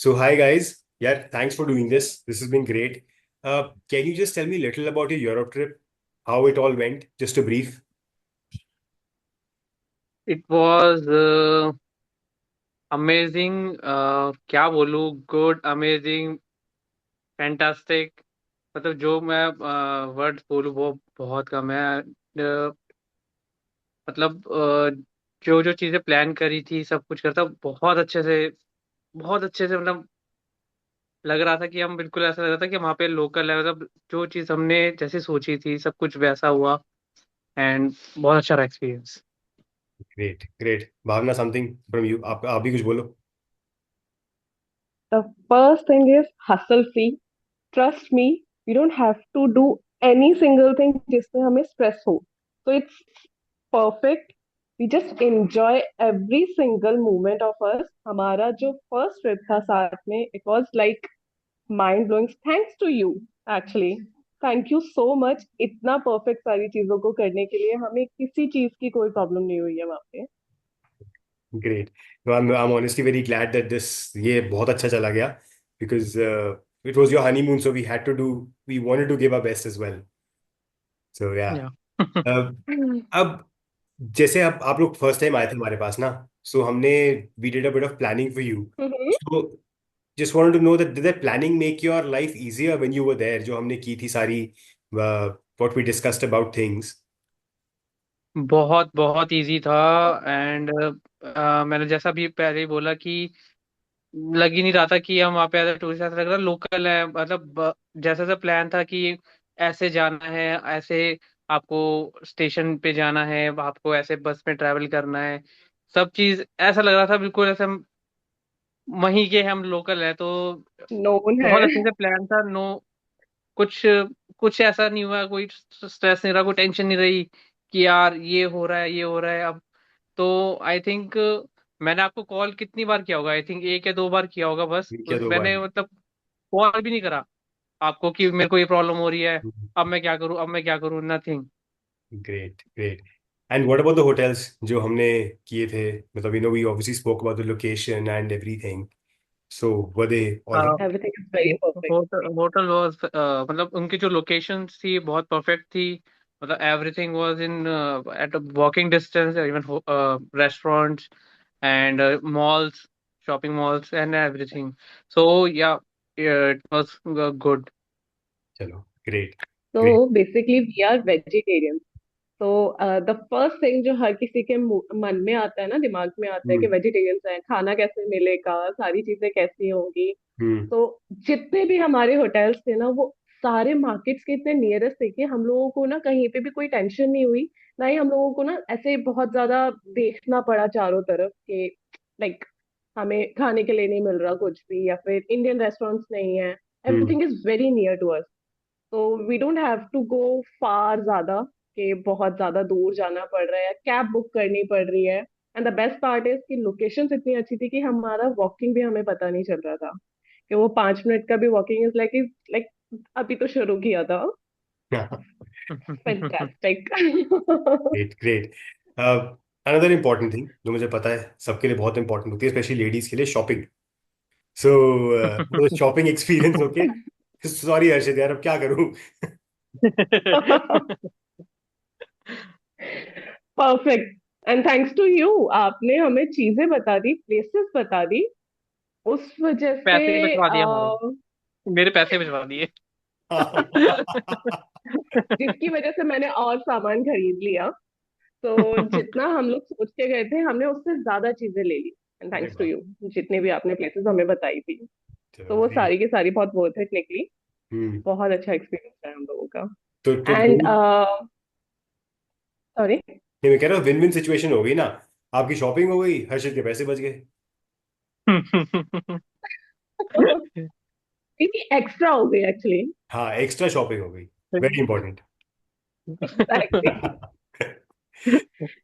So, hi guys. Yeah, thanks for doing this. This has been great. Can you just tell me a little about your Europe trip, how it all went? Just a brief. It was amazing. क्या बोलूँ, good, amazing, fantastic. मतलब जो मैं words बोलूँ वो बहुत कम है। मतलब जो जो चीजें प्लान करी थी सब कुछ करता बहुत अच्छे से मतलब लग रहा था कि हम बिल्कुल ऐसा लग रहा था कि वहाँ पे लोकल है। मतलब जो चीज हमने जैसे सोची थी सब कुछ वैसा हुआ। एंड बहुत अच्छा रहा experience. Great great. Bhavana, something from you. आप भी कुछ बोलो। The first thing is hustle free. Trust me, we don't have to do any single thing जिसमें हमें stress हो. So it's perfect. We just enjoy every single moment of us. हमारा जो first trip था साथ में, it was like mind blowing. Thanks to you, actually. Thank you so much. इतना perfect सारी चीजों को करने के लिए हमें किसी चीज की कोई प्रॉब्लम नहीं हुई है वहाँ पे. Great. I'm honestly very glad that ये बहुत अच्छा चला गया because it was your honeymoon, so we wanted to give our best as well. So yeah. या अब जैसे आप लोग फर्स्ट टाइम आए थे हमारे पास ना, सो हमने we did a bit of planning for you. So just wanted to know that did that planning make your life easier when you were there, जो हमने की थी सारी what we discussed about things. बहुत बहुत easy था। And मैंने जैसा भी पहले ही बोला कि लग ही नहीं रहा था कि हम वहाँ पे एज टूरिस्ट, ऐसा लग रहा लोकल है। मतलब जैसा सा प्लान था कि ऐसे जाना है, ऐसे आपको स्टेशन पे जाना है, आपको ऐसे बस में ट्रैवल करना है। सब चीज ऐसा लग रहा था बिल्कुल ऐसे हम वहीं के हम लोकल है तो नोन है. बहुत अच्छे से प्लान था। नो कुछ कुछ ऐसा नहीं हुआ, कोई स्ट्रेस नहीं रहा, कोई टेंशन नहीं रही कि यार ये हो रहा है ये हो रहा है अब। तो आई थिंक मैंने आपको कॉल कितनी बार किया होगा, आई थिंक एक या दो बार किया होगा बस। क्या दो बार? मैंने मतलब कॉल भी नहीं करा आपको कि मेरे को ये प्रॉब्लम हो रही है, अब मैं क्या करूं, अब मैं क्या करूं, nothing. Great great. And what about the hotels जो हमने किए थे? मतलब we obviously spoke about the location and everything, so were they all right? Everything is very perfect. Hotel hotel was मतलब उनकी जो लोकेशन थी बहुत परफेक्ट थी। मतलब everything was in at walking distance, even restaurants and malls, shopping malls and everything. So yeah, yeah, it was good. चलो, great great. So basically, we are vegetarians. तो the first thing जो हर किसी के मन में आता है ना, दिमाग में आता है कि हम्म वेजिटेरियंस हैं, खाना कैसे मिलेगा, सारी चीजें कैसी होंगी. हम्म तो जितने भी हमारे होटल्स थे ना, वो सारे मार्केट्स के इतने नियरेस्ट थे कि हम लोगों को ना कहीं पे भी कोई टेंशन नहीं हुई. ना ही हम लोगों को ना ऐसे बहुत ज्यादा देखना पड़ा चारों तरफ कि लाइक हमें खाने के लिए नहीं मिल रहा कुछ भी, या फिर इंडियन रेस्टोरेंट्स नहीं है. Hmm everything is very near to us. तो we don't have to go far ज्यादा, कि बहुत ज्यादा दूर जाना पड़ रहा है या कैब बुक करनी पड़ रही है. And the best part is कि लोकेशन इतनी अच्छी थी कि हमारा वॉकिंग भी हमें पता नहीं चल रहा था, कि वो 5 मिनट का भी वॉकिंग इज लाइक अभी तो शुरू किया था. Fantastic. Great great. Another important thing जो मुझे पता है सबके लिए बहुत इंपॉर्टेंट होती है, स्पेशली लेडीज के लिए, shopping. So shopping experience okay? Sorry Harshit यार, अब क्या करूं? Perfect. And thanks to you, आपने हमें चीजें बता दी, प्लेसेस बता दी. उस वजह से पैसे ही बचवा दिए हमारे, मेरे पैसे बचवा दिए। जिसकी वजह से मैंने और सामान खरीद लिया. तो जितना हम लोग सोच के गए थे, हमने उससे ज्यादा चीजें ले ली. एंड अरे थैंक्स टू वाह। यू, जितने भी आपने प्लेसेस हमें बताई थी, चलो तो वो ग्रेट। सारी की सारी बहुत वर्थ इट निकली. हम्म। बहुत अच्छा एक्सपीरियंस है हम लोगों का. तो एंड सॉरी. नहीं, मैं कह रहा हूँ विन विन सिचुएशन हो गई ना। आपकी शॉपिंग हो गई, हर्षित के पैसे बच गए। एक्स्ट्रा हो गई एक्चुअली. हाँ, एक्स्ट्रा शॉपिंग हो गई। Very important. एग्जैक्टली.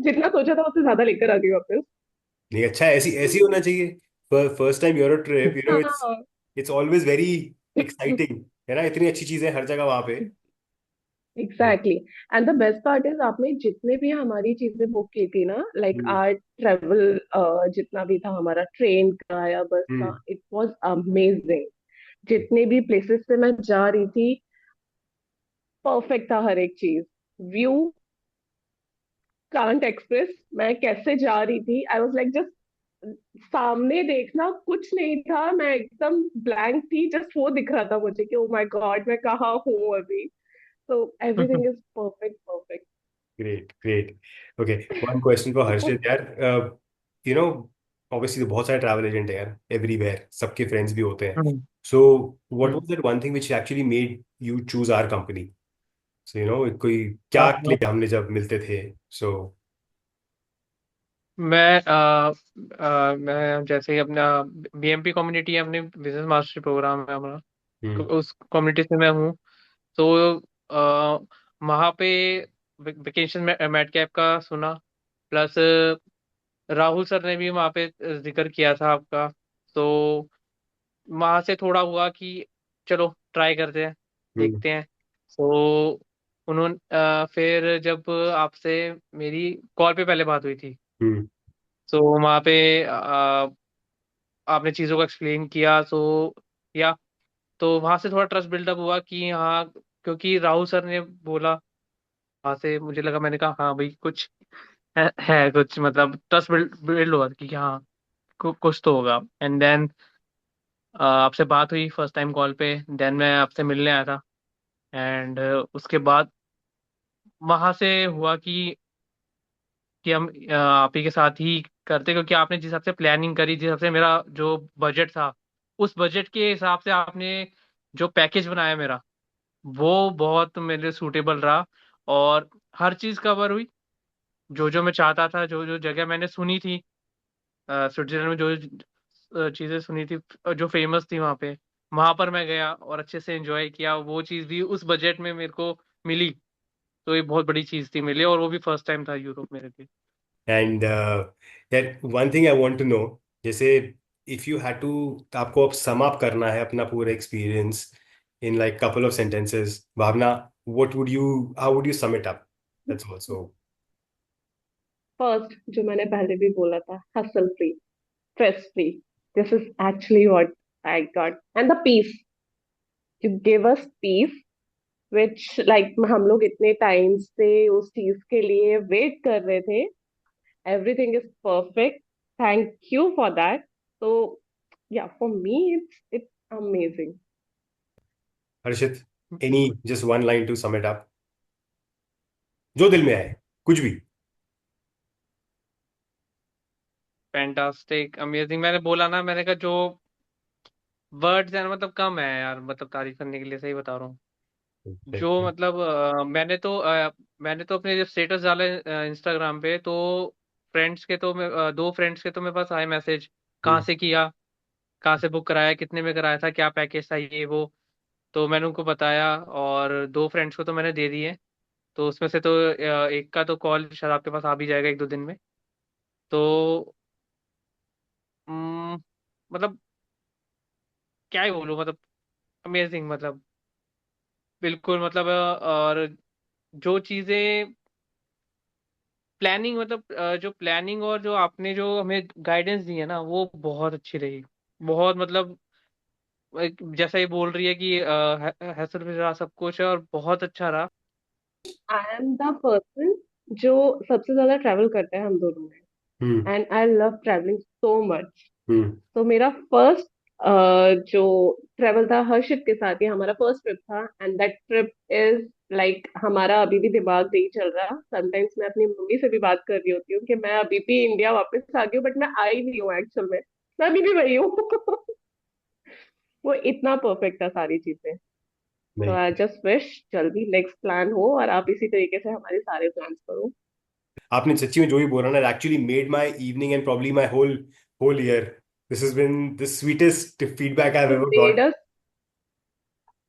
जितना सोचा था उससे ज्यादा लेकर आ गई वापस. नहीं, अच्छा, ऐसी ऐसी होना चाहिए। First time euro trip, it's हाँ. इट्स ऑलवेज वेरी एक्साइटिंग, है ना? इतनी अच्छी चीजें हर जगह वहां पे। Exactly. And the best part is आपने जितने भी हमारी चीजें बुक की थी ना, लाइक हम्म आर ट्रेवल, जितना भी था हमारा ट्रेन का या बस का, हम्म इट वाज अमेजिंग। जितने भी प्लेसेस पे मैं जा रही थी, परफेक्ट था हर एक चीज। व्यू कांट एक्सप्रेस, मैं कैसे जा रही थी, आई वाज लाइक जस्ट सामने देखना कुछ नहीं था, मैं एकदम ब्लैंक थी, जस्ट वो दिख रहा था मुझे कि ओ माय गॉड मैं कहाँ हूँ अभी। तो everything is perfect perfect. Great great okay one question for Harshit यार यू नो ऑब्वियसली तो बहुत सारे ट्रैवल एजेंट है यार एवरीवेयर सबके फ्रेंड्स भी होते हैं hmm, so what hmm. Was that one thing which actually made you choose our company so कोई क्या हाँ, क्लिक हमने जब मिलते थे सो मैं जैसे ही अपना बीएमपी कम्युनिटी है, अपने बिजनेस मास्टरी प्रोग्राम है हमारा, तो हम्म उस कम्युनिटी से मैं हूँ। तो वहाँ पे वेकेशन में मैट कैप का सुना, प्लस राहुल सर ने भी वहाँ पे जिक्र किया था आपका। तो वहाँ से थोड़ा हुआ कि चलो ट्राई करते हैं, हम्म देखते हैं। तो उन्होंने फिर जब आपसे मेरी कॉल पे पहले बात हुई थी, हम्म तो वहाँ पे आपने चीज़ों को एक्सप्लेन किया, या तो वहाँ से थोड़ा ट्रस्ट बिल्डअप हुआ कि हाँ, क्योंकि राहुल सर ने बोला, वहाँ से मुझे लगा, मैंने कहा हाँ भाई कुछ है कुछ, मतलब ट्रस्ट बिल्ड बिल्ड हुआ कि हाँ कुछ तो होगा। एंड देन आपसे बात हुई फर्स्ट टाइम कॉल पे, देन मैं आपसे मिलने आया था। एंड उसके बाद वहां से हुआ कि हम आप ही के साथ ही करते, क्योंकि आपने जिस हिसाब से प्लानिंग करी, जिस हिसाब से मेरा जो बजट था, उस बजट के हिसाब से आपने जो पैकेज बनाया मेरा, वो बहुत मेरे सूटेबल रहा। और हर चीज़ कवर हुई, जो जो मैं चाहता था, जो जो जगह मैंने सुनी थी, स्विट्जरलैंड में जो चीज़ें सुनी थी, जो फेमस थी वहाँ पर मैं गया और अच्छे से एंजॉय किया। वो चीज़ भी उस बजट में मेरे को मिली, तो ये बहुत बड़ी चीज़ थी मेरे लिए, और वो भी फर्स्ट टाइम था यूरोप मेरे लिए। एंड यार one thing I want to know जैसे इफ यू हैड टू आपको अब सम अप करना है अपना पूरा experience in like couple of sentences Bhavna what would you how would you sum it up that's also first, जो मैंने पहले भी बोला था, hassle free, stress free, this is actually what I got. And the peace, you give us peace which like हम लोग इतने time से उस चीज के लिए वेट कर रहे थे। Everything is perfect, thank you for that. तो या for me it's amazing. Harshit any just one line to sum it up जो दिल में आए कुछ भी फैंटास्टिक, अमेजिंग, मैंने बोला ना, मैंने कहा जो वर्ड्स हैं ना, मतलब कम है यार, मतलब तारीफ करने के लिए, सही बता रहा हूँ। जो मतलब मैंने तो अपने जब स्टेटस डाले इंस्टाग्राम पे, तो फ्रेंड्स के तो दो फ्रेंड्स के तो मेरे पास आए मैसेज, कहाँ से किया, कहाँ से बुक कराया, कितने में कराया था, क्या पैकेज था, ये वो। तो मैंने उनको बताया, और दो फ्रेंड्स को तो मैंने दे दिए। तो उसमें से तो एक का तो कॉल शायद आपके पास आ भी जाएगा एक दो दिन में। तो हम्म, मतलब क्या ही बोलूं, मतलब अमेजिंग, मतलब बिल्कुल, मतलब और जो चीजें प्लानिंग, मतलब जो प्लानिंग और जो आपने जो हमें गाइडेंस दी है ना, वो बहुत अच्छी रही। बहुत मतलब जैसा ये बोल रही है कि हैसल भी रहा, सब कुछ है, और बहुत अच्छा रहा। आई एम द पर्सन जो सबसे ज्यादा ट्रैवल करता है हम दोनों में, hmm and I love travelling so much. Hmm तो मेरा फर्स्ट जो ट्रेवल था हर्षित के साथ, ये हमारा फर्स्ट ट्रिप था, and that trip is like हमारा अभी भी दिमाग नहीं चल रहा। समटाइम्स मैं अपनी मम्मी से भी बात कर रही होती हूँ कि मैं अभी भी इंडिया वापस आ गई हूँ, बट मैं आई नहीं हूँ एक्चुअल में, मैं अभी भी वही हूँ। वो इतना परफेक्ट था सारी चीजें। तो नहीं आई जस्ट विश जल्दी नेक्स्ट प्लान हो और आप इसी तरीके से हमारे सारे प्लान्स करो। आपने सच्ची में जो भी बोला ना actually made my evening and probably my whole whole year this has been the sweetest feedback I have you ever made got us,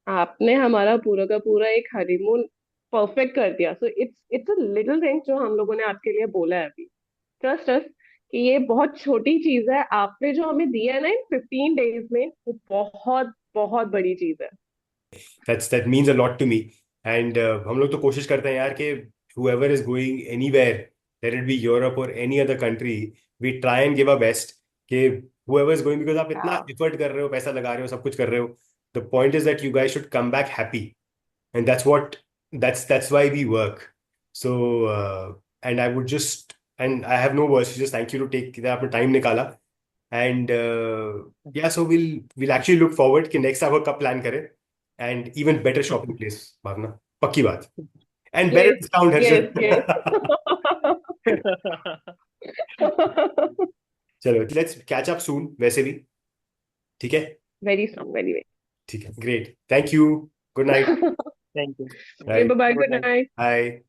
आपने हमारा पूरा का पूरा एक हनीमून परफेक्ट कर दिया। So it's it's a little thing जो हम लोगों ने आपके लिए बोला है अभी। ट्रस्ट अस कि ये बहुत छोटी चीज है, आपने जो हमें दिया है ना इन 15 डेज में, वो बहुत बहुत बड़ी चीज है। that means a lot to me and हम लोग तो कोशिश करते हैं यार कि whoever is going anywhere, let it be Europe or any other country, we try and give our best कि whoever is going, because आप इतना Yeah. एफर्ट कर रहे हो, पैसा लगा रहे हो, सब कुछ कर रहे हो, the point is that you guys should come back happy, and that's why we work. So and I would just, and I have no words to just thank you to take that आपने time निकाला. And yeah, so we'll actually look forward कि next hour कब plan करें, and even better shopping place, भावना, पक्की बात, and better Yes, discount yes, yes. Harshad. चलो, let's catch up soon वैसे भी. ठीक है. Very strong, very, very. ठीक है, great, thank you, good night. Thank you. Okay, Bye. bye-bye, good good night. night. Bye.